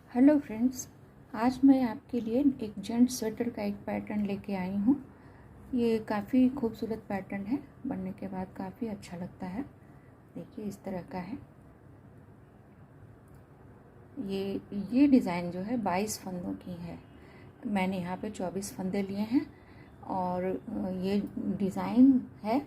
Hello friends, आज मैं आपके लिए एक जेंट्स स्वेटर का एक पैटर्न लेके आई हूँ। ये काफ़ी खूबसूरत पैटर्न है, बनने के बाद काफ़ी अच्छा लगता है। देखिए इस तरह का है। ये डिज़ाइन जो है 22 फंदों की है। मैंने यहाँ पे 24 फंदे लिए हैं और ये डिज़ाइन है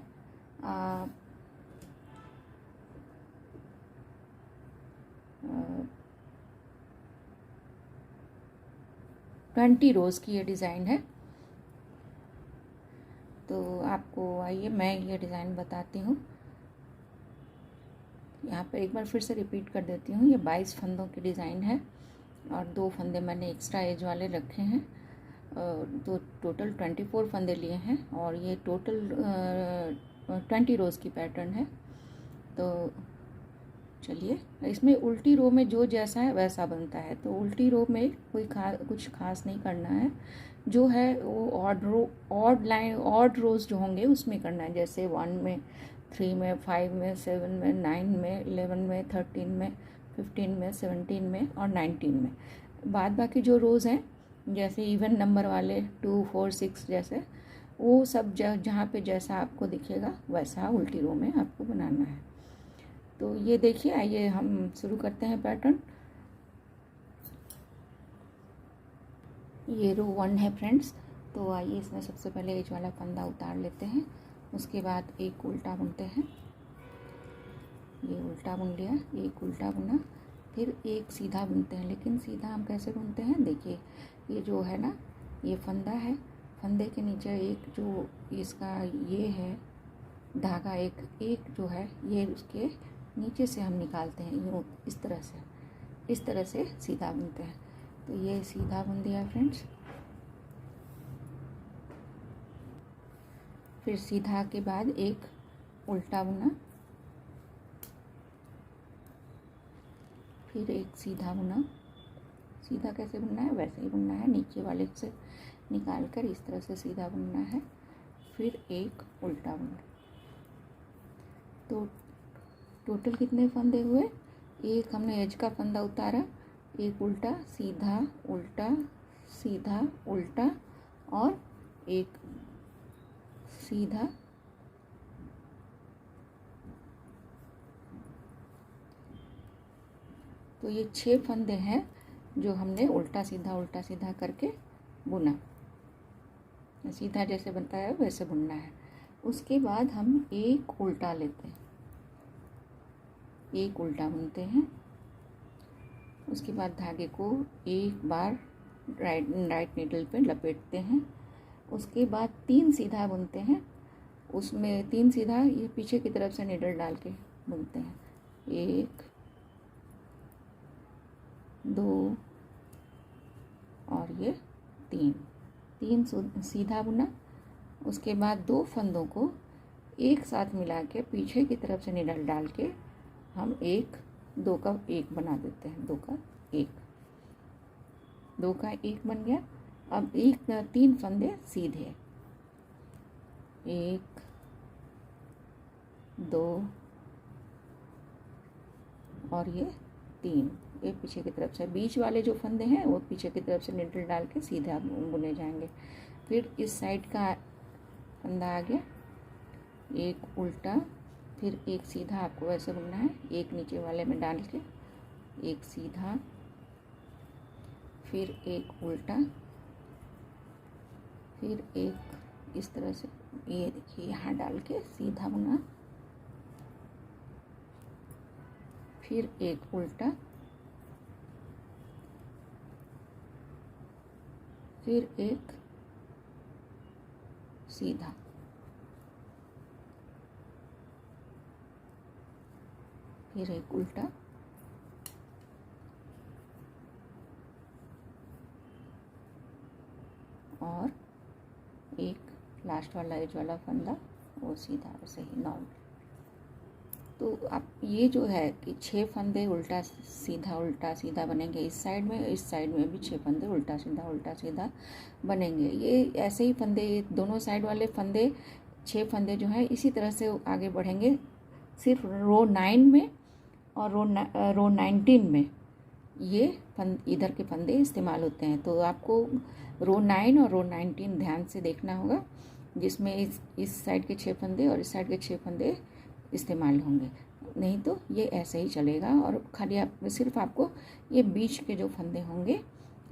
20 रोज़ की ये डिज़ाइन है। तो आपको आइए मैं ये डिज़ाइन बताती हूँ। यहाँ पर एक बार फिर से रिपीट कर देती हूँ। ये 22 फंदों की डिज़ाइन है और 2 फंदे मैंने एक्स्ट्रा एज वाले रखे हैं। तो टोटल 24 फंदे लिए हैं और ये टोटल 20 रोज़ की पैटर्न है। तो चलिए, इसमें उल्टी रो में जो जैसा है वैसा बनता है। तो उल्टी रो में कुछ खास नहीं करना है। जो है वो ऑड रोज जो होंगे उसमें करना है। जैसे 1 में, 3 में, 5 में, 7 में, 9 में, 11 में, 13 में, 15 में, 17 में और 19 में। बाद बाकी जो रोज़ हैं जैसे इवन नंबर वाले 2, 4, 6 जैसे, वो सब जहाँ पे जैसा आपको दिखेगा वैसा उल्टी रो में आपको बनाना है। तो ये देखिए, आइए हम शुरू करते हैं पैटर्न। ये रो 1 है फ्रेंड्स। तो आइए इसमें सबसे पहले एज वाला फंदा उतार लेते हैं। उसके बाद एक उल्टा बुनते हैं। ये उल्टा बुन लिया, एक उल्टा बुना, फिर एक सीधा बुनते हैं। लेकिन सीधा हम कैसे बुनते हैं, देखिए ये जो है ना, ये फंदा है। फंदे के नीचे एक जो इसका ये है धागा, एक जो है ये उसके नीचे से हम निकालते हैं यूँ, इस तरह से सीधा बुनते हैं। तो ये सीधा बुन दिया फ्रेंड्स। फिर सीधा के बाद एक उल्टा बुना, फिर एक सीधा बुना। सीधा कैसे बुनना है, वैसे ही बुनना है, नीचे वाले से निकाल कर इस तरह से सीधा बुनना है। फिर एक उल्टा बुना। तो टोटल कितने फंदे हुए, एक हमने एज का फंदा उतारा, एक उल्टा सीधा उल्टा सीधा उल्टा और एक सीधा। तो ये 6 फंदे हैं जो हमने उल्टा सीधा करके बुना। सीधा जैसे बनता है वैसे बुनना है। उसके बाद हम एक उल्टा लेते हैं, एक उल्टा बुनते हैं। उसके बाद धागे को एक बार राइट नीडल पे लपेटते हैं। उसके बाद 3 सीधा बुनते हैं। उसमें 3 सीधा ये पीछे की तरफ से नीडल डाल के बुनते हैं। 1, 2 और ये 3 सीधा बुना। उसके बाद 2 फंदों को एक साथ मिला के पीछे की तरफ से नीडल डाल के हम 2 का 1 बना देते हैं। 2 का 1 बन गया। अब 3 फंदे सीधे, 1, 2 और ये 3। ये पीछे की तरफ से, बीच वाले जो फंदे हैं वो पीछे की तरफ से नीडल डाल के सीधा बुने जाएंगे। फिर इस साइड का फंदा आ गया, एक उल्टा, फिर एक सीधा आपको वैसे बुनना है, एक नीचे वाले में डाल के एक सीधा, फिर एक उल्टा, फिर एक इस तरह से, ये देखिए यहाँ डाल के सीधा बुना, फिर एक उल्टा, फिर एक सीधा, फिर एक उल्टा, और एक लास्ट वाला एज वाला फंदा वो सीधा वैसे ही नॉर्मल। तो आप ये जो है कि 6 फंदे उल्टा सीधा बनेंगे इस साइड में भी 6 फंदे उल्टा सीधा बनेंगे। ये ऐसे ही फंदे, दोनों साइड वाले फंदे 6 फंदे जो हैं इसी तरह से आगे बढ़ेंगे। सिर्फ रो 9 में और रो 19 में ये इधर के फंदे इस्तेमाल होते हैं। तो आपको रो 9 और रो 19 ध्यान से देखना होगा, जिसमें इस साइड के 6 फंदे और इस साइड के 6 फंदे इस्तेमाल होंगे, नहीं तो ये ऐसे ही चलेगा। और खाली आप सिर्फ आपको ये बीच के जो फंदे होंगे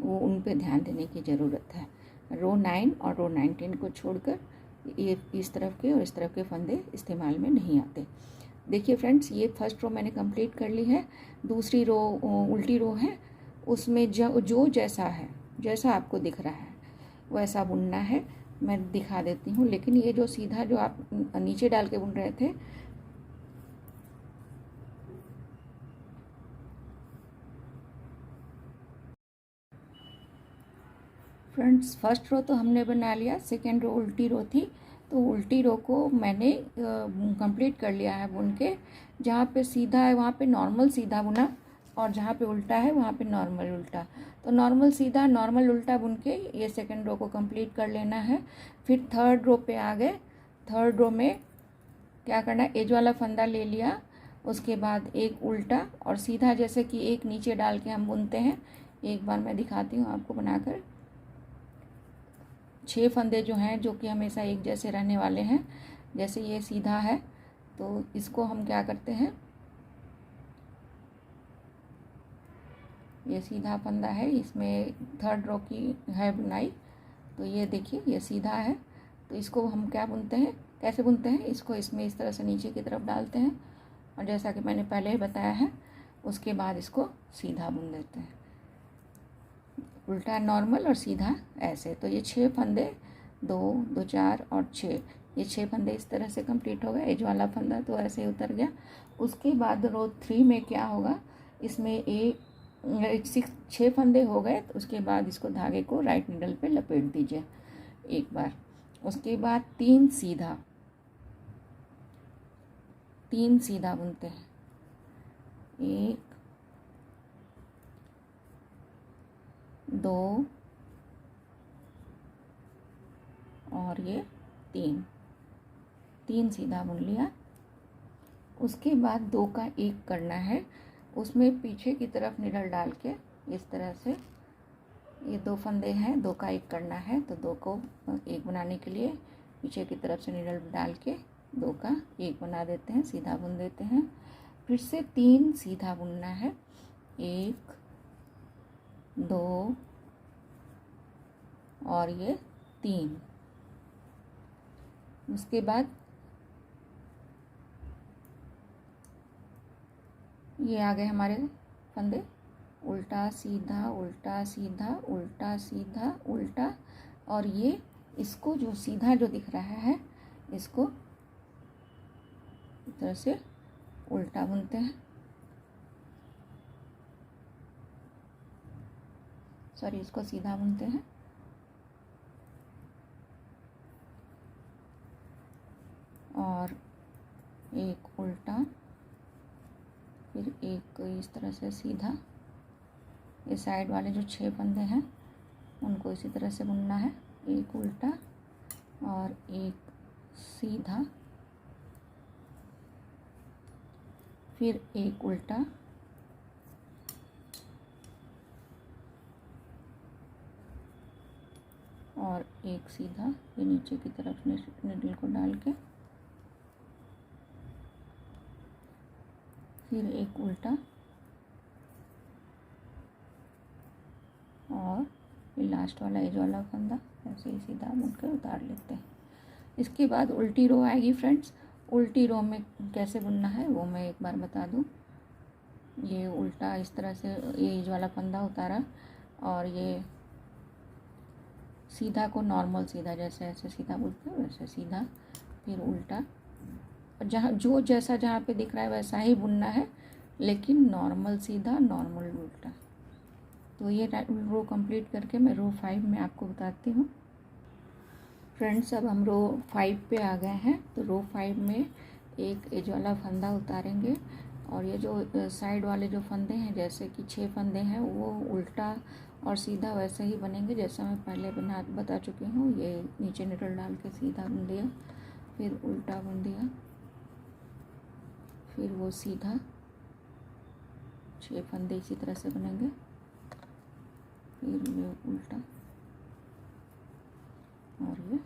वो उन पे ध्यान देने की ज़रूरत है। रो 9 और रो 19 को छोड़कर ये इस तरफ के और इस तरफ के फंदे इस्तेमाल में नहीं आते। देखिए फ्रेंड्स, ये फर्स्ट रो मैंने कंप्लीट कर ली है। दूसरी रो उल्टी रो है, उसमें जो जैसा है, जैसा आपको दिख रहा है वैसा बुनना है। मैं दिखा देती हूँ। लेकिन ये जो सीधा जो आप नीचे डाल के बुन रहे थे, फ्रेंड्स फर्स्ट रो तो हमने बना लिया, सेकेंड रो उल्टी रो थी, तो उल्टी रो को मैंने कंप्लीट कर लिया है बुन के। जहाँ पे सीधा है वहाँ पे नॉर्मल सीधा बुना, और जहाँ पे उल्टा है वहाँ पे नॉर्मल उल्टा। तो नॉर्मल सीधा नॉर्मल उल्टा बुन के ये सेकेंड रो को कंप्लीट कर लेना है। फिर थर्ड रो पे आ गए। थर्ड रो में क्या करना है, एज वाला फंदा ले लिया, उसके बाद एक उल्टा और सीधा, जैसे कि एक नीचे डाल के हम बुनते हैं। एक बार मैं दिखाती हूँ आपको बनाकर। 6 फंदे जो हैं, जो कि हमेशा एक जैसे रहने वाले हैं। जैसे ये सीधा है तो इसको हम क्या करते हैं, ये सीधा फंदा है, इसमें थर्ड रो की है बुनाई। तो ये देखिए ये सीधा है, तो इसको हम क्या बुनते हैं, कैसे बुनते हैं, इसको इसमें इस तरह से नीचे की तरफ डालते हैं, और जैसा कि मैंने पहले ही बताया है, उसके बाद इसको सीधा बुन देते हैं। उल्टा नॉर्मल और सीधा ऐसे। तो ये 6 फंदे, 2 2 4 और 6, ये 6 फंदे इस तरह से कंप्लीट हो गए। एज वाला फंदा तो ऐसे ही उतर गया। उसके बाद रो 3 में क्या होगा, इसमें 6 फंदे हो गए, तो उसके बाद इसको धागे को राइट निडल पे लपेट दीजिए एक बार। उसके बाद 3 सीधा बुनते हैं। 1 2 और ये 3 सीधा बुन लिया। उसके बाद 2 का 1 करना है, उसमें पीछे की तरफ निडल डाल के इस तरह से, ये 2 फंदे हैं, 2 का 1 करना है, तो 2 को 1 बनाने के लिए पीछे की तरफ से निडल डाल के 2 का 1 बना देते हैं, सीधा बुन देते हैं। फिर से 3 सीधा बुनना है, 1 2 और ये 3। उसके बाद ये आ गए हमारे फंदे, उल्टा सीधा उल्टा सीधा उल्टा सीधा उल्टा, और ये इसको जो सीधा जो दिख रहा है इसको इस तरह से उल्टा बुनते हैं, सॉरी इसको सीधा बुनते हैं। और एक उल्टा, फिर एक इस तरह से सीधा। ये साइड वाले जो 6 फंदे हैं उनको इसी तरह से बुनना है, एक उल्टा और एक सीधा, फिर एक उल्टा और एक सीधा, ये नीचे की तरफ निडल को डाल के, फिर एक उल्टा और ये लास्ट वाला एज वाला फंदा ऐसे ही सीधा बुनकर उतार लेते हैं। इसके बाद उल्टी रो आएगी फ्रेंड्स। उल्टी रो में कैसे बुनना है वो मैं एक बार बता दूं। ये उल्टा इस तरह से ये एज वाला फंदा उतारा, और ये सीधा को नॉर्मल सीधा, जैसे ऐसे सीधा बुनते हैं वैसे सीधा, फिर उल्टा, जहाँ जो जैसा जहाँ पे दिख रहा है वैसा ही बुनना है, लेकिन नॉर्मल सीधा नॉर्मल उल्टा। तो ये रो कंप्लीट करके मैं रो 5 में आपको बताती हूँ। फ्रेंड्स अब हम रो 5 पे आ गए हैं। तो रो 5 में एक एज वाला फंदा उतारेंगे, और ये जो साइड वाले जो फंदे हैं, जैसे कि 6 फंदे हैं, वो उल्टा और सीधा वैसे ही बनेंगे जैसा मैं पहले बता चुकी हूँ। ये नीचे निडल डाल के सीधा बुन दिया, फिर उल्टा बुन दिया, फिर वो सीधा 6 फंदे इसी तरह से बनेंगे। फिर ये उल्टा और ये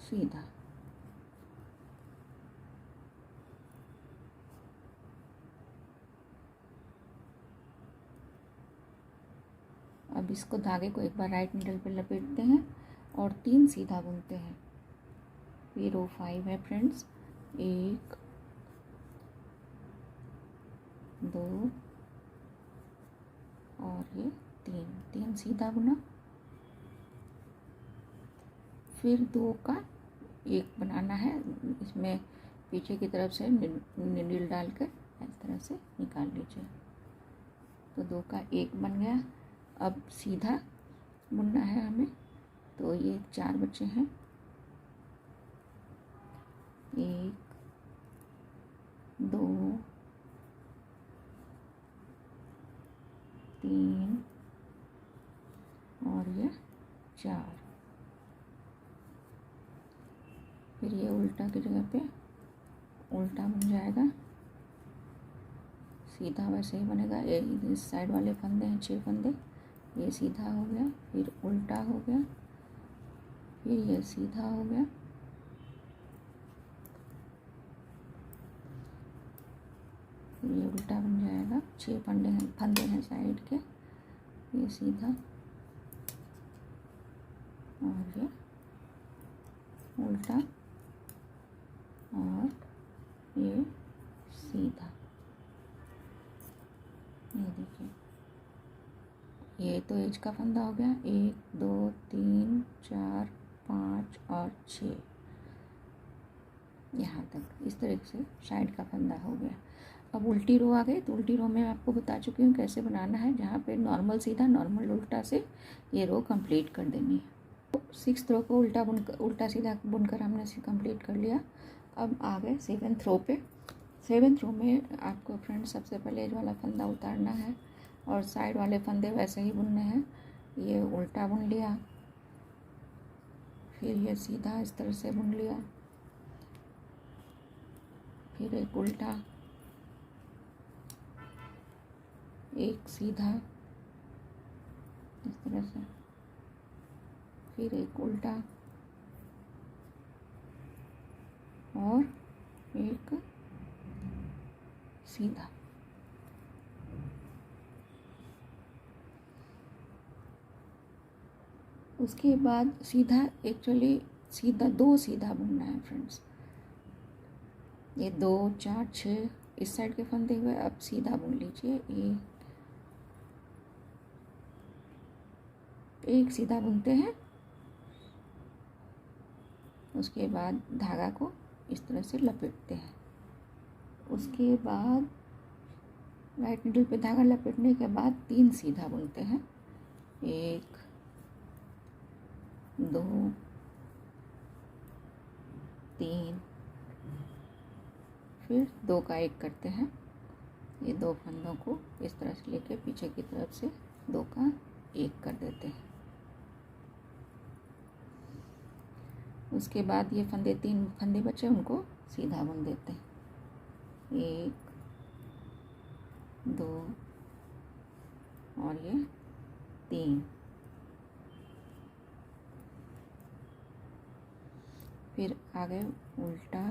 सीधा। अब इसको धागे को एक बार राइट नीडल पे लपेटते हैं और 3 सीधा बुनते हैं। ये रो 5 है फ्रेंड्स। 1 2 और ये 3 सीधा बुना। फिर 2 का 1 बनाना है, इसमें पीछे की तरफ से नीडल डालकर इस तरह से निकाल लीजिए। तो 2 का 1 बन गया। अब सीधा बुनना है हमें, तो ये 4 बचे हैं। 1 2 3 और ये 4। फिर ये उल्टा की जगह पे उल्टा बन जाएगा, सीधा वैसे ही बनेगा। इस साइड वाले फंदे हैं 6 फंदे, ये सीधा हो गया, फिर उल्टा हो गया, फिर ये सीधा हो गया, फिर ये उल्टा बन जाएगा। 6 फंदे हैं साइड के, ये सीधा और ये उल्टा और ये सीधा। ये देखिए, ये तो एज का फंदा हो गया। 1 2 3 4 5 और 6, यहाँ तक इस तरह से साइड का फंदा हो गया। अब उल्टी रो आ गई, तो उल्टी रो में आपको बता चुकी हूँ कैसे बनाना है। जहाँ पे नॉर्मल सीधा नॉर्मल उल्टा से ये रो कंप्लीट कर देनी है। तो 6th रो को उल्टा सीधा बुनकर हमने कंप्लीट कर लिया। अब आ गए 7th रो पे। 7th रो में आपको फ्रेंड्स सबसे पहले एज वाला फंदा उतारना है और साइड वाले फंदे वैसे ही बुनने हैं। ये उल्टा बुन लिया, फिर ये सीधा इस तरह से बुन लिया, फिर एक उल्टा, एक सीधा इस तरह से, फिर एक उल्टा और एक सीधा। उसके बाद सीधा, एक्चुअली सीधा 2 सीधा बुनना है फ्रेंड्स। ये 2 4 6 इस साइड के फंदे हुए। अब सीधा बुन लीजिए। एक सीधा बुनते हैं, उसके बाद धागा को इस तरह से लपेटते हैं। उसके बाद राइट नीडल पे धागा लपेटने के बाद 3 सीधा बुनते हैं। 1 2 3, फिर 2 का 1 करते हैं। ये 2 फंदों को इस तरह से लेके पीछे की तरफ से 2 का 1 कर देते हैं। उसके बाद ये 3 फंदे बचे, उनको सीधा बुन देते हैं। 1 2 और ये 3। फिर आगे उल्टा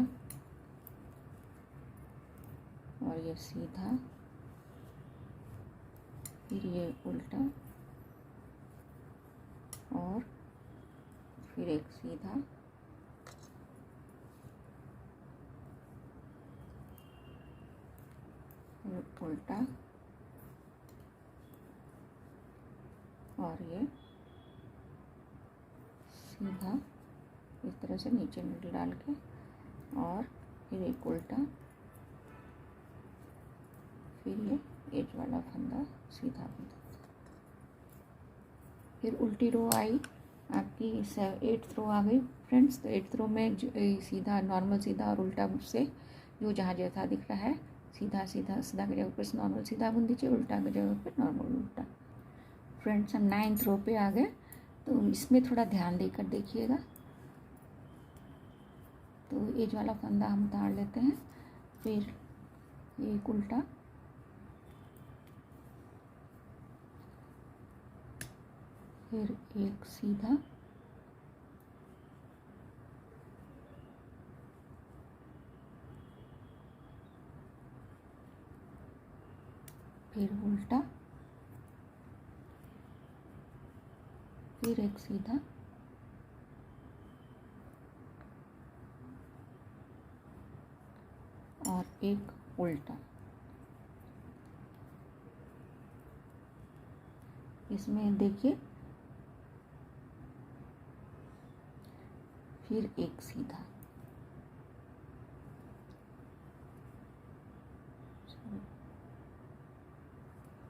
और ये सीधा, फिर ये उल्टा और फिर एक सीधा, फिर उल्टा और ये सीधा इस तरह से नीचे नीडल डाल के, और फिर एक उल्टा, फिर ये एज वाला फंदा सीधा बुन देते। फिर उल्टी रो आई आपकी, 8th रो आ गई फ्रेंड्स। तो 8th रो में सीधा नॉर्मल सीधा और उल्टा से जो जहाँ जैसा दिख रहा है, सीधा सीधा सीधा की जगह पर नॉर्मल सीधा बुन दीजिए, उल्टा की जगह पर नॉर्मल उल्टा। फ्रेंड्स हम 9th रो पे आ गए, तो इसमें थोड़ा ध्यान देकर देखिएगा। तो एज वाला फंदा हम उतार लेते हैं, फिर एक उल्टा फिर एक सीधा, फिर उल्टा, फिर एक सीधा, और एक उल्टा। इसमें देखिए, फिर एक सीधा,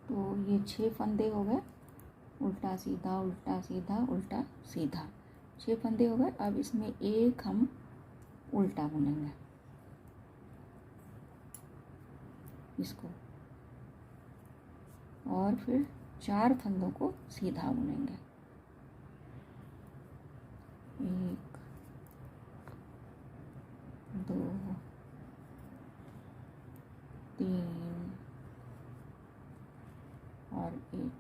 तो ये 6 फंदे हो गए। उल्टा सीधा उल्टा सीधा उल्टा सीधा, 6 फंदे हो गए। अब इसमें एक हम उल्टा बुनेंगे इसको, और फिर 4 फंदों को सीधा बुनेंगे। 1 2 3 और 1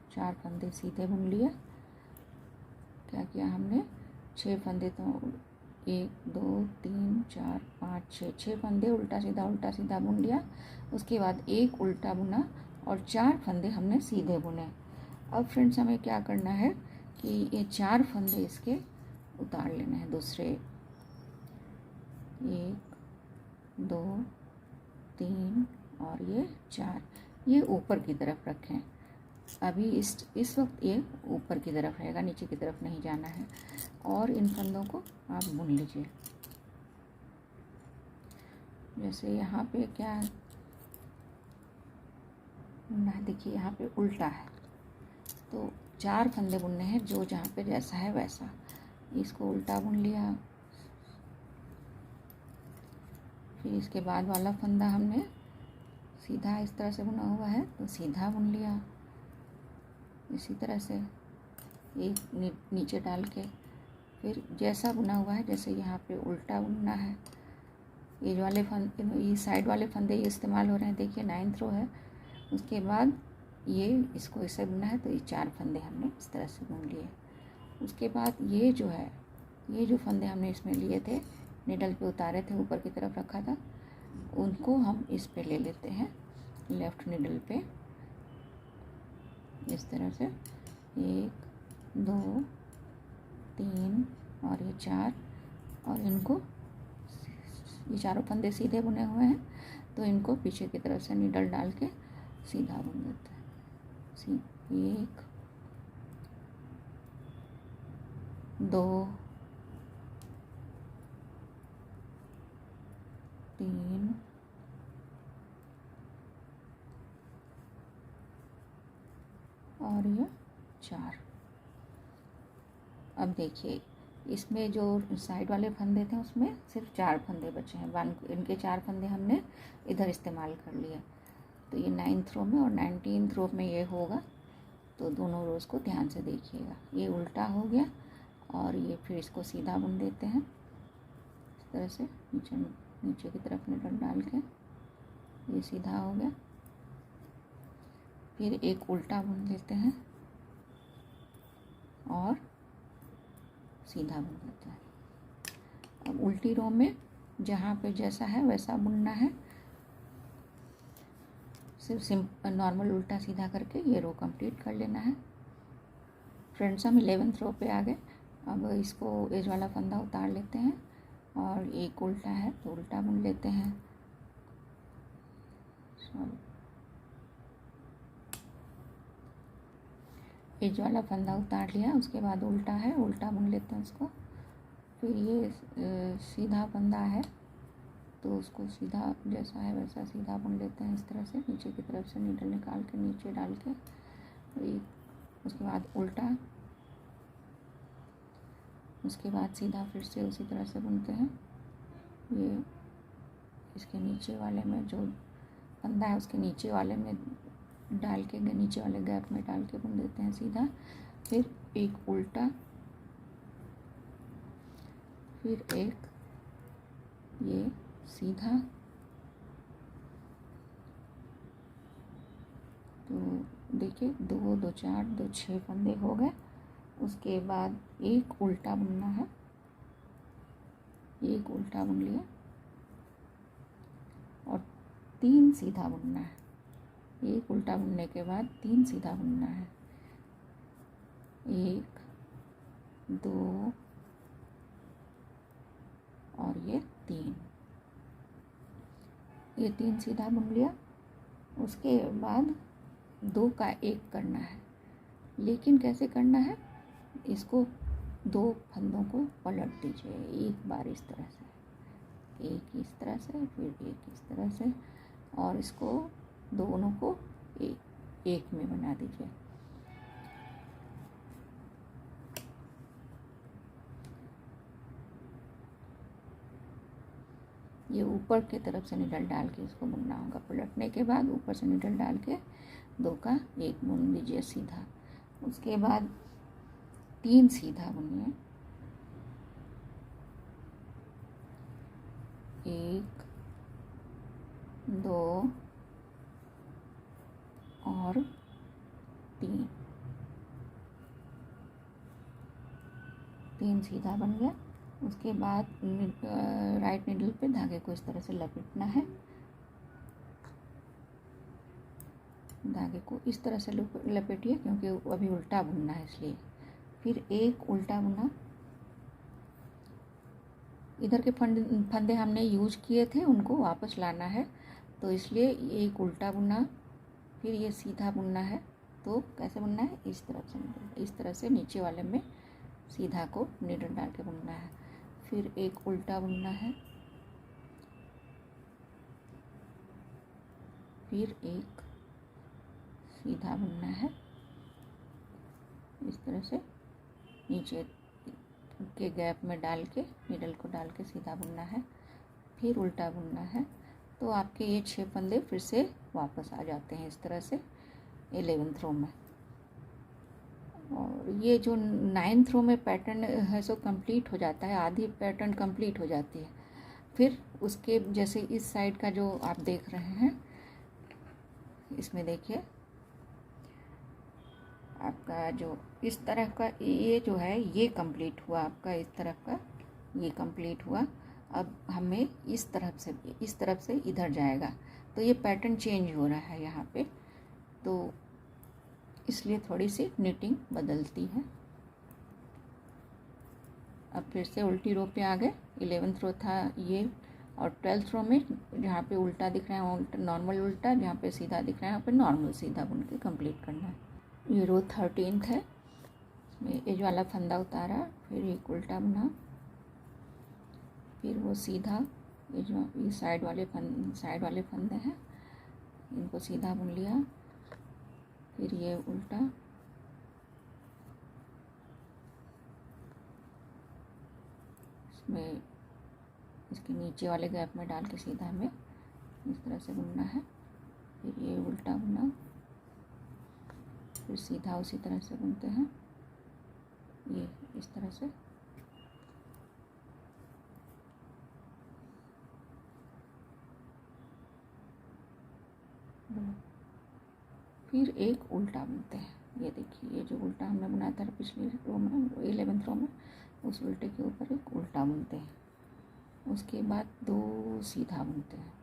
4 फंदे सीधे बुन लिए। क्या किया हमने, 6 फंदे, तो 1 2 3 4 5 6 फंदे उल्टा सीधा बुन लिया। उसके बाद एक उल्टा बुना और 4 फंदे हमने सीधे बुने। अब फ्रेंड्स हमें क्या करना है कि ये 4 फंदे इसके उतार लेने हैं दूसरे। 1 2 3 और ये 4, ये ऊपर की तरफ रखें। अभी इस वक्त ये ऊपर की तरफ रहेगा, नीचे की तरफ नहीं जाना है। और इन फंदों को आप बुन लीजिए। जैसे यहाँ पे क्या है बुनना है, देखिए यहाँ पे उल्टा है, तो 4 फंदे बुनने हैं, जो जहाँ पे जैसा है वैसा। इसको उल्टा बुन लिया, फिर इसके बाद वाला फंदा हमने सीधा इस तरह से बुना हुआ है, तो सीधा बुन लिया। इसी तरह से एक नीचे डाल के, फिर जैसा बुना हुआ है, जैसे यहाँ पे उल्टा बुनना है। ये वाले फंदे, ये साइड वाले फंदे ये इस्तेमाल हो रहे हैं, देखिए 9th रो है। उसके बाद ये इसको ऐसे बुना है, तो ये 4 फंदे हमने इस तरह से बुन लिए। उसके बाद ये जो है, ये जो फंदे हमने इसमें लिए थे, निडल पे उतारे थे, ऊपर की तरफ रखा था, उनको हम इस पे ले लेते हैं, लेफ्ट निडल पे, इस तरह से 1 2 3 और ये 4, और इनको, ये चारों फंदे सीधे बुने हुए हैं, तो इनको पीछे की तरफ से निडल डाल के सीधा बुन देते हैं। 1 2 3 और ये 4। अब देखिए, इसमें जो साइड वाले फंदे थे उसमें सिर्फ 4 फंदे बचे हैं। इनके 4 फंदे हमने इधर इस्तेमाल कर लिए। तो ये 9th रो में और 19th रो में ये होगा, तो दोनों रोज़ को ध्यान से देखिएगा। ये उल्टा हो गया, और ये फिर इसको सीधा बुन देते हैं इस तरह से, नीचे की तरफ निडल डाल के, ये सीधा हो गया। फिर एक उल्टा बुन देते हैं और सीधा बुन देते हैं। अब उल्टी रो में जहाँ पे जैसा है वैसा बुनना है, सिर्फ नॉर्मल उल्टा सीधा करके ये रो कंप्लीट कर लेना है। फ्रेंड्स हम 11th रो पे आ गए। अब इसको एज वाला फंदा उतार लेते हैं, और एक उल्टा है तो उल्टा बुन लेते हैं। एज वाला फंदा उतार लिया, उसके बाद उल्टा है, उल्टा बुन लेते हैं उसको। फिर ये सीधा फंदा है, तो उसको सीधा जैसा है वैसा सीधा बुन लेते हैं इस तरह से, नीचे की तरफ से नीडल निकाल के नीचे डाल के। उसके बाद उल्टा, उसके बाद सीधा फिर से उसी तरह से बुनते हैं। ये इसके नीचे वाले में जो फंदा है उसके नीचे वाले में डाल के, नीचे वाले गैप में डाल के बुन देते हैं सीधा। फिर एक उल्टा, फिर एक ये सीधा, तो देखिए 2 2 4 2 6 फंदे हो गए। उसके बाद एक उल्टा बुनना है, एक उल्टा बुन लिया और 3 सीधा बुनना है। एक उल्टा बुनने के बाद 3 सीधा बुनना है, 1 2 और ये 3, ये 3 सीधा बुन लिया। उसके बाद 2 का 1 करना है, लेकिन कैसे करना है, इसको 2 फंदों को पलट दीजिए एक बार इस तरह से, एक इस तरह से, फिर एक इस तरह से, और इसको दोनों को एक में बना दीजिए। ये ऊपर की तरफ से निडल डाल के इसको बुनना होगा। पलटने के बाद ऊपर से निडल डाल के 2 का 1 बुन दीजिए सीधा। उसके बाद 3 सीधा बुनिए, 1 2 और 3, 3 सीधा बन गया। उसके बाद राइट निडल पे धागे को इस तरह से लपेटना है, धागे को इस तरह से लपेटिए क्योंकि अभी उल्टा बुनना है इसलिए। फिर एक उल्टा बुना, इधर के फंदे हमने यूज किए थे उनको वापस लाना है, तो इसलिए एक उल्टा बुना, फिर ये सीधा बुनना है। तो कैसे बुनना है, इस तरफ से, इस तरह से नीचे वाले में सीधा को नीडल डाल के बुनना है। फिर एक उल्टा बुनना है, फिर एक सीधा बुनना है, इस तरह से नीचे के गैप में डाल के नीडल को डाल के सीधा बुनना है, फिर उल्टा बुनना है। तो आपके ये 6 फंदे फिर से वापस आ जाते हैं इस तरह से 11th रो में। और ये जो 9th रो में पैटर्न है सो कंप्लीट हो जाता है, आधी पैटर्न कंप्लीट हो जाती है। फिर उसके जैसे इस साइड का जो आप देख रहे हैं, इसमें देखिए आपका जो इस तरफ का ये जो है ये कंप्लीट हुआ, आपका इस तरफ का ये कंप्लीट हुआ। अब हमें इस तरफ से इधर जाएगा, तो ये पैटर्न चेंज हो रहा है यहाँ पे, तो इसलिए थोड़ी सी निटिंग बदलती है। अब फिर से उल्टी रो पे आ गए। 11th रो था ये, और 12th रो में जहाँ पे उल्टा दिख रहा है उल्टा, नॉर्मल उल्टा, जहाँ पे सीधा दिख रहा है वहाँ पे नॉर्मल सीधा बुन के कंप्लीट करना है। ये रो 13th है, इसमें एज वाला फंदा उतारा, फिर एक उल्टा बुना, फिर वो सीधा, ये जो ये साइड वाले फंदे हैं इनको सीधा बुन लिया, फिर ये उल्टा, इसमें इसके नीचे वाले गैप में डाल के सीधा में इस तरह से बुनना है, फिर ये उल्टा बुना, फिर सीधा उसी तरह से बुनते हैं, ये इस तरह से। फिर एक उल्टा बुनते हैं, ये देखिए ये जो उल्टा हमने बनाया था पिछली रो में 11th रो में, उस उल्टे के ऊपर एक उल्टा बुनते हैं। उसके बाद 2 सीधा बुनते हैं,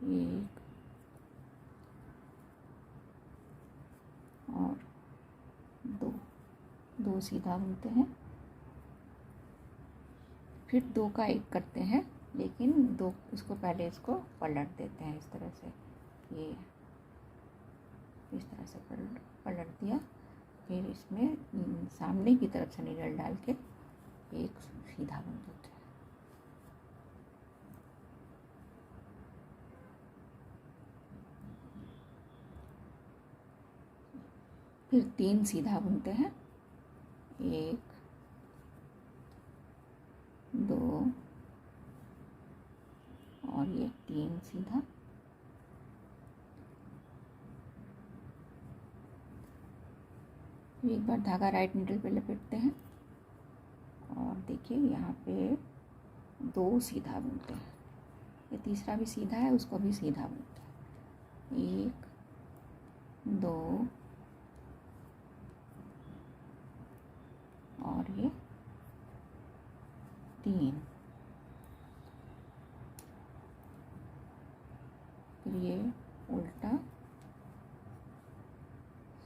1 और 2 सीधा बुनते हैं, फिर 2 का 1 करते हैं, लेकिन 2 इसको पहले इसको पलट देते हैं इस तरह से, ये इस तरह से पलट दिया, फिर इसमें सामने की तरफ से नीडल डाल के एक सीधा बुन देते हैं। फिर 3 सीधा बुनते हैं, 1 2 और ये 3 सीधा, एक बार धागा राइट नीडल पे लपेटते हैं, और देखिए यहाँ पे 2 सीधा बुनते हैं, ये तीसरा भी सीधा है उसको भी सीधा बुनते हैं, 1 2 और ये 3, फिर ये उल्टा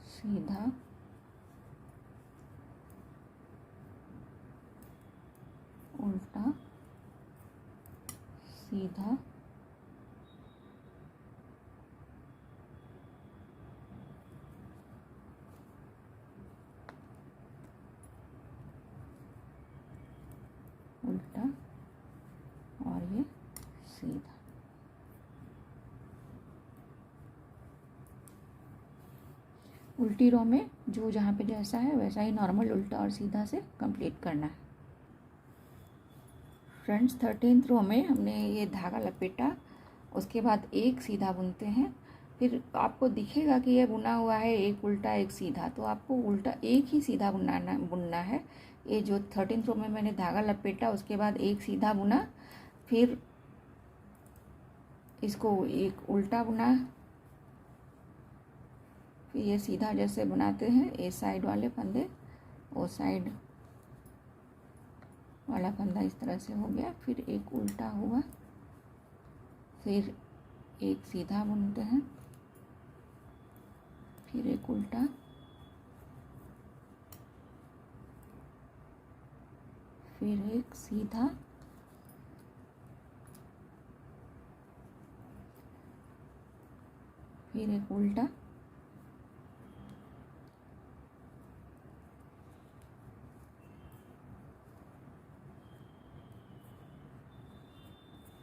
सीधा उल्टा सीधा उल्टा और ये सीधा। उल्टी रो में जो जहाँ पे जैसा है वैसा ही नॉर्मल उल्टा और सीधा से कंप्लीट करना है। फ्रेंड्स 13th रो में हमने ये धागा लपेटा, उसके बाद एक सीधा बुनते हैं। फिर आपको दिखेगा कि ये बुना हुआ है एक उल्टा एक सीधा, तो आपको उल्टा एक ही सीधा बुनना है। ये जो 13th रो में मैंने धागा लपेटा, उसके बाद एक सीधा बुना, फिर इसको एक उल्टा बुना, फिर ये सीधा जैसे बनाते हैं, ए साइड वाले फंदे वो साइड वाला फंदा इस तरह से हो गया, फिर एक उल्टा हुआ, फिर एक सीधा बुनते हैं, फिर एक उल्टा, फिर एक सीधा, फिर एक उल्टा,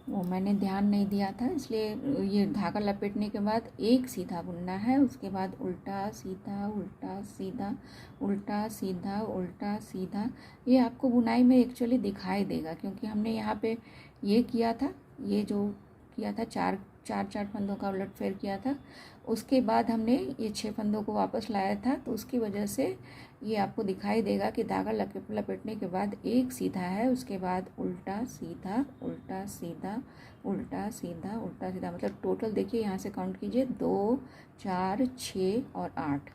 वो मैंने ध्यान नहीं दिया था इसलिए ये धागा लपेटने के बाद एक सीधा बुनना है, उसके बाद उल्टा सीधा उल्टा सीधा उल्टा सीधा उल्टा सीधा। ये आपको बुनाई में एक्चुअली दिखाई देगा क्योंकि हमने यहाँ पे ये किया था, ये जो किया था चार फंदों का उलटफेर किया था, उसके बाद हमने ये 6 फंदों को वापस लाया था, तो उसकी वजह से ये आपको दिखाई देगा कि धागा लपेटने के बाद एक सीधा है, उसके बाद उल्टा सीधा उल्टा सीधा उल्टा सीधा उल्टा सीधा। मतलब टोटल देखिए यहाँ से काउंट कीजिए 2 4 6 और 8।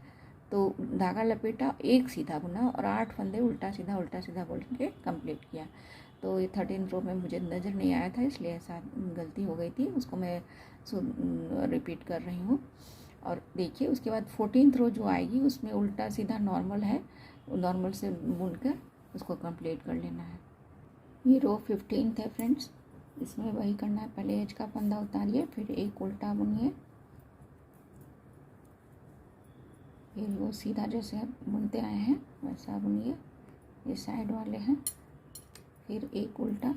तो धागा लपेटा, एक सीधा बुना और 8 फंदे उल्टा सीधा बोल के कंप्लीट किया। तो ये 13 रो में मुझे नज़र नहीं आया था इसलिए ऐसा गलती हो गई थी, उसको मैं रिपीट कर रही हूँ। और देखिए उसके बाद 14th रो जो आएगी उसमें उल्टा सीधा नॉर्मल है, नॉर्मल से बुनकर उसको कंप्लीट कर लेना है। ये रो 15th है फ्रेंड्स, इसमें वही करना है, पहले एज का फंदा उतारिए, फिर एक उल्टा बुनिए, फिर वो सीधा जैसे बुनते आए हैं वैसा बुनिए, ये साइड वाले हैं, फिर एक उल्टा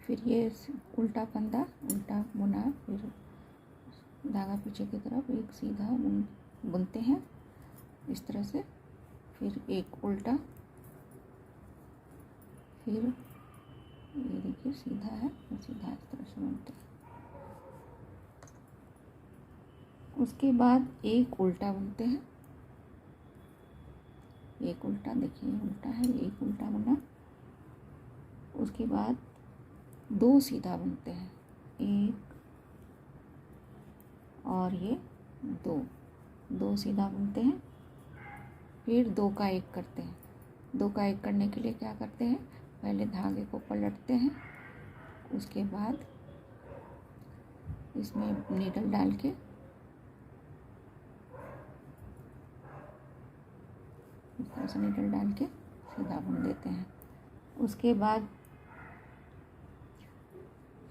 फिर ये उल्टा फंदा उल्टा बुना, फिर धागा पीछे की तरफ एक सीधा बुनते हैं इस तरह से, फिर एक उल्टा, फिर ये देखिए सीधा है, सीधा इस तरह से बुनते हैं। उसके बाद एक उल्टा बुनते हैं, एक उल्टा, देखिए उल्टा है, एक उल्टा बुना, उसके बाद 2 सीधा बुनते हैं, एक और ये 2 सीधा बुनते हैं, फिर 2 का 1 करते हैं। 2 का 1 करने के लिए क्या करते हैं, पहले धागे को पलटते हैं, उसके बाद इसमें नीडल डाल के इस तरह से नीडल डाल के सीधा बुन देते हैं। उसके बाद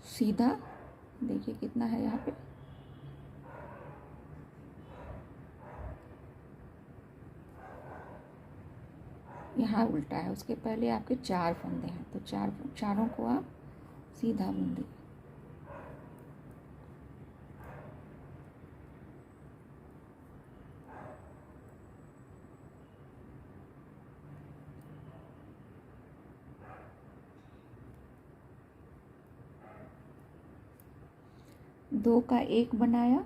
सीधा देखिए कितना है यहाँ पे, यहाँ उल्टा है, उसके पहले आपके 4 फंदे हैं, तो चारों को आप सीधा बुन दीजिए। दो का 1 बनाया,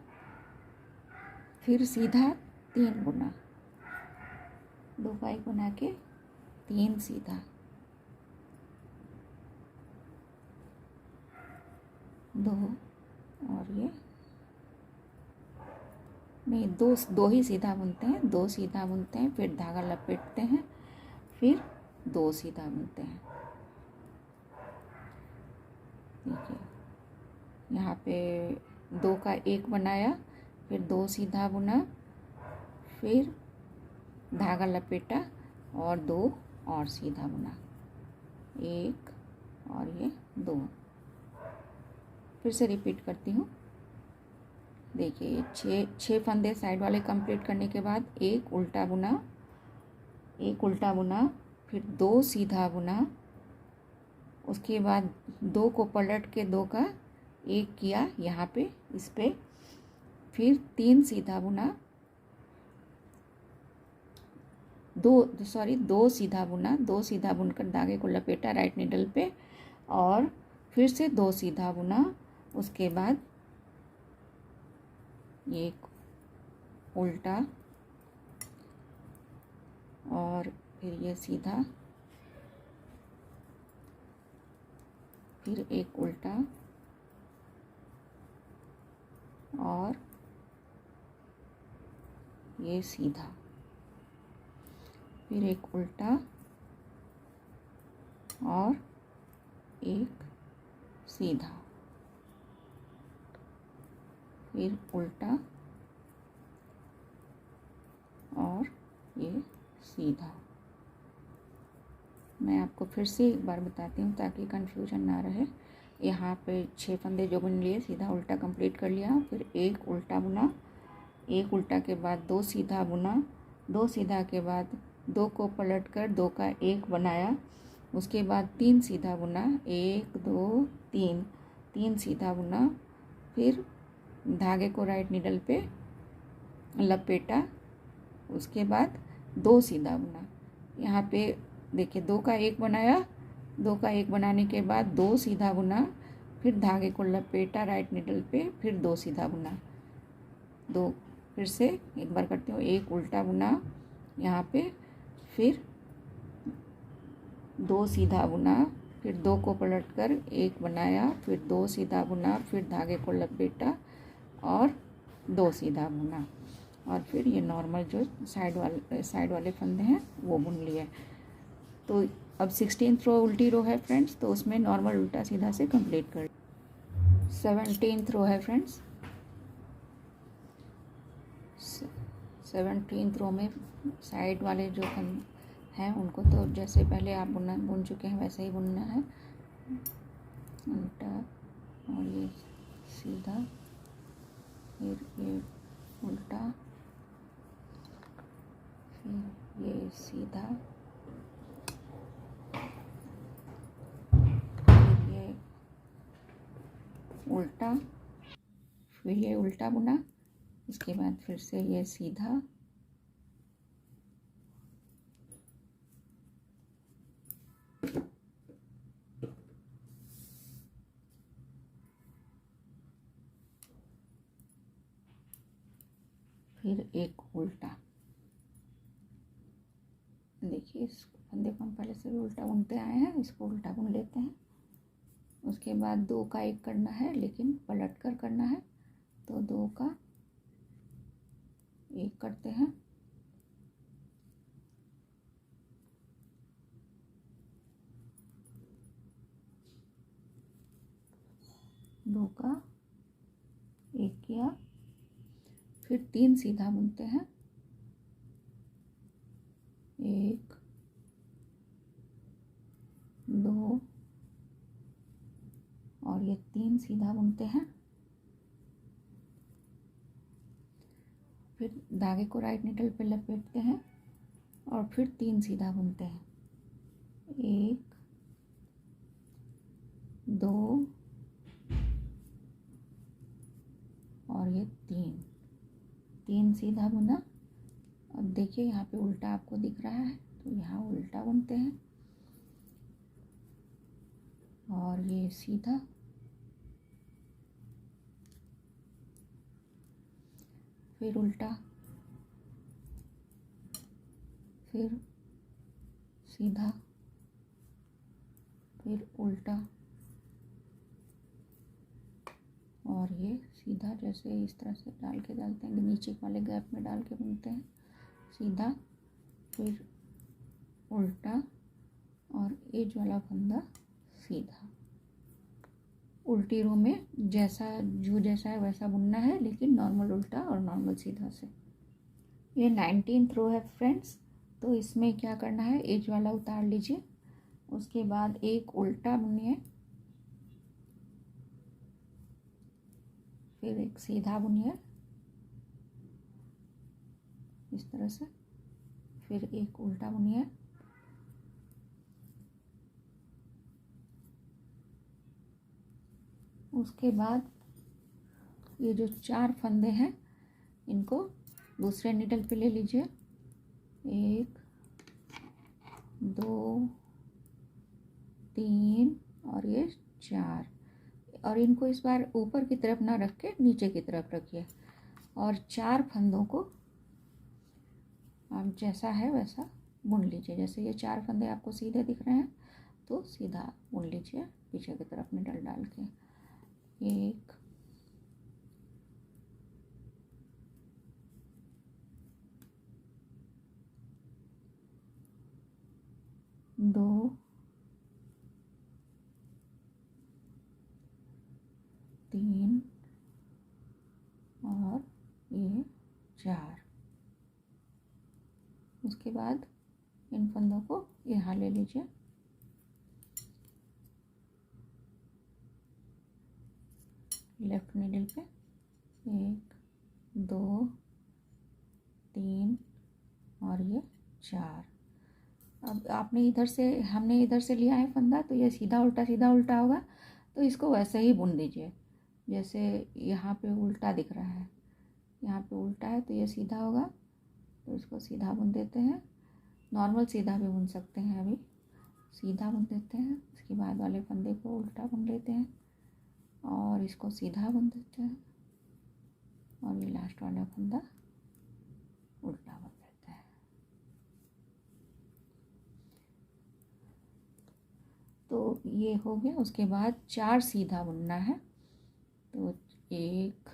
फिर सीधा 3 बुना, 2 का 1 बना के 3 सीधा, 2 और ये नहीं, 2 ही सीधा बुनते हैं, 2 सीधा बुनते हैं, फिर धागा लपेटते हैं, फिर 2 सीधा बुनते हैं। देखिए यहाँ पे 2 का 1 बनाया, फिर 2 सीधा बुना, फिर धागा लपेटा और 2 और सीधा बुना, 1 और ये 2। फिर से रिपीट करती हूँ। देखिए 6 फंदे साइड वाले कंप्लीट करने के बाद एक उल्टा बुना, फिर 2 सीधा बुना, उसके बाद 2 को पलट के 2 का 1 किया यहाँ पे इस पे, फिर 3 सीधा बुना, 2 सीधा बुना, 2 सीधा बुनकर धागे को लपेटा राइट नीडल पे और फिर से 2 सीधा बुना, उसके बाद एक उल्टा और फिर ये सीधा, फिर एक उल्टा और ये सीधा, फिर एक उल्टा और एक सीधा, फिर उल्टा और ये सीधा। मैं आपको फिर से एक बार बताती हूँ ताकि कंफ्यूजन ना रहे। यहाँ पे 6 फंदे जो बुन लिए, सीधा उल्टा कंप्लीट कर लिया, फिर एक उल्टा बुना, एक उल्टा के बाद 2 सीधा बुना, 2 सीधा के बाद 2 को पलट कर 2 का 1 बनाया, उसके बाद 3 सीधा बुना, 1 2 3, 3 सीधा बुना, फिर धागे को राइट नीडल पे लपेटा, उसके बाद 2 सीधा बुना। यहाँ पे देखिए 2 का 1 बनाया, 2 का 1 बनाने के बाद 2 सीधा बुना, फिर धागे को लपेटा राइट नीडल पे, फिर 2 सीधा बुना, 2। फिर से एक बार करती हूँ, एक उल्टा बुना यहाँ पे, फिर 2 सीधा बुना, फिर 2 को पलट कर 1 बनाया, फिर 2 सीधा बुना, फिर धागे को लपेटा और 2 सीधा बुना, और फिर ये नॉर्मल जो साइड वाले फंदे हैं वो बुन लिए। तो अब 16th रो उल्टी रो है फ्रेंड्स, तो उसमें नॉर्मल उल्टा सीधा से कंप्लीट कर। 17th रो है फ्रेंड्स, 17th रो में साइड वाले जो फंदे हैं उनको तो जैसे पहले आप बुन चुके हैं वैसे ही बुनना है, उल्टा और ये सीधा, फिर ये उल्टा, फिर ये सीधा, फिर ये उल्टा, फिर ये उल्टा बुना, इसके बाद फिर से ये सीधा, फिर एक उल्टा। देखिए इस फंदे को हम पहले से भी उल्टा बुनते आए हैं, इसको उल्टा बुन लेते हैं। उसके बाद 2 का 1 करना है, लेकिन पलट कर करना है, तो 2 का 1 करते हैं, दो का 1 किया, फिर 3 सीधा बुनते हैं, 1 2 और ये 3 सीधा बुनते हैं, फिर धागे को राइट नीडल पे लपेटते हैं और फिर 3 सीधा बुनते हैं, 1 2 और ये 3 सीधा बुना। अब देखिए यहाँ पे उल्टा आपको दिख रहा है, तो यहाँ उल्टा बुनते हैं और ये सीधा, फिर उल्टा, फिर सीधा, फिर उल्टा, और ये सीधा, जैसे इस तरह से डाल के डालते हैं, नीचे वाले गैप में डाल के बुनते हैं, सीधा, फिर उल्टा, और एज वाला फंदा सीधा। उल्टी रो में जैसा है वैसा बुनना है, लेकिन नॉर्मल उल्टा और नॉर्मल सीधा से। ये 19th रो है फ्रेंड्स। तो इसमें क्या करना है, एज वाला उतार लीजिए, उसके बाद एक उल्टा बुनिए, फिर एक सीधा बुनिए इस तरह से, फिर एक उल्टा बुनिए, उसके बाद ये जो 4 फंदे हैं इनको दूसरे नीडल पे ले लीजिए, 1 2 3 और ये 4, और इनको इस बार ऊपर की तरफ ना रख के नीचे की तरफ रखिए, और 4 फंदों को आप जैसा है वैसा बुन लीजिए। जैसे ये 4 फंदे आपको सीधे दिख रहे हैं तो सीधा बुन लीजिए पीछे की तरफ नीडल डाल के। 1 2 3 और ये 4। उसके बाद इन फंदों को यहाँ ले लीजिए, लेफ्ट नीडल पे, 1 2 3 और ये 4। अब आपने इधर से, हमने इधर से लिया है फंदा, तो ये सीधा उल्टा होगा, तो इसको वैसे ही बुन दीजिए। जैसे यहाँ पे उल्टा दिख रहा है, यहाँ पे उल्टा है तो ये सीधा होगा, तो इसको सीधा बुन देते हैं। नॉर्मल सीधा भी बुन सकते हैं, अभी सीधा बुन देते हैं। इसके बाद वाले फंदे को उल्टा बुन लेते हैं और इसको सीधा बुन देते हैं, और ये लास्ट वाला फंदा उल्टा बुन देते हैं। तो ये हो गया। उसके बाद 4 सीधा बुनना है, तो 1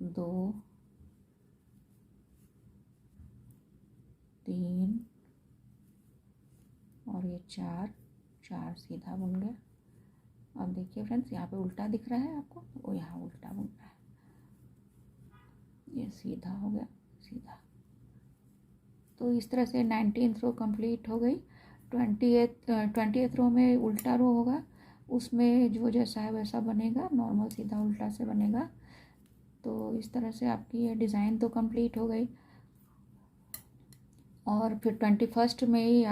2 3 और ये 4 सीधा बुन गया। अब देखिए फ्रेंड्स, यहाँ पे उल्टा दिख रहा है आपको, वो यहाँ उल्टा बुनना है। ये सीधा हो गया, सीधा। तो इस तरह से 19th रो कंप्लीट हो गई। 20th रो में उल्टा रो होगा, उसमें जो जैसा है वैसा बनेगा, नॉर्मल सीधा उल्टा से बनेगा। तो इस तरह से आपकी ये डिज़ाइन तो कंप्लीट हो गई। और फिर 21st में ही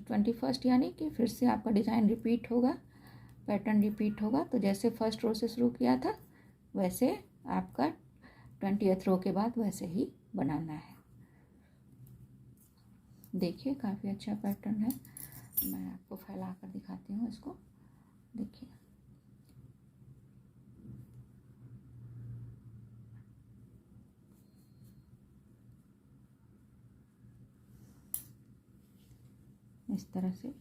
21st यानी कि फिर से आपका डिज़ाइन रिपीट होगा, पैटर्न रिपीट होगा। तो जैसे फर्स्ट रो से शुरू किया था वैसे आपका 20th रो के बाद वैसे ही बनाना है। देखिए काफ़ी अच्छा पैटर्न है, मैं आपको फैला कर दिखाती हूँ इसको। देखिए इस तरह से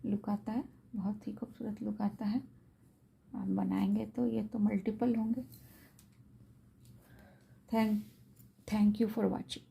लुक आता है, बहुत ही खूबसूरत लुक आता है। आप बनाएंगे तो ये तो मल्टीपल होंगे। Thank you for watching.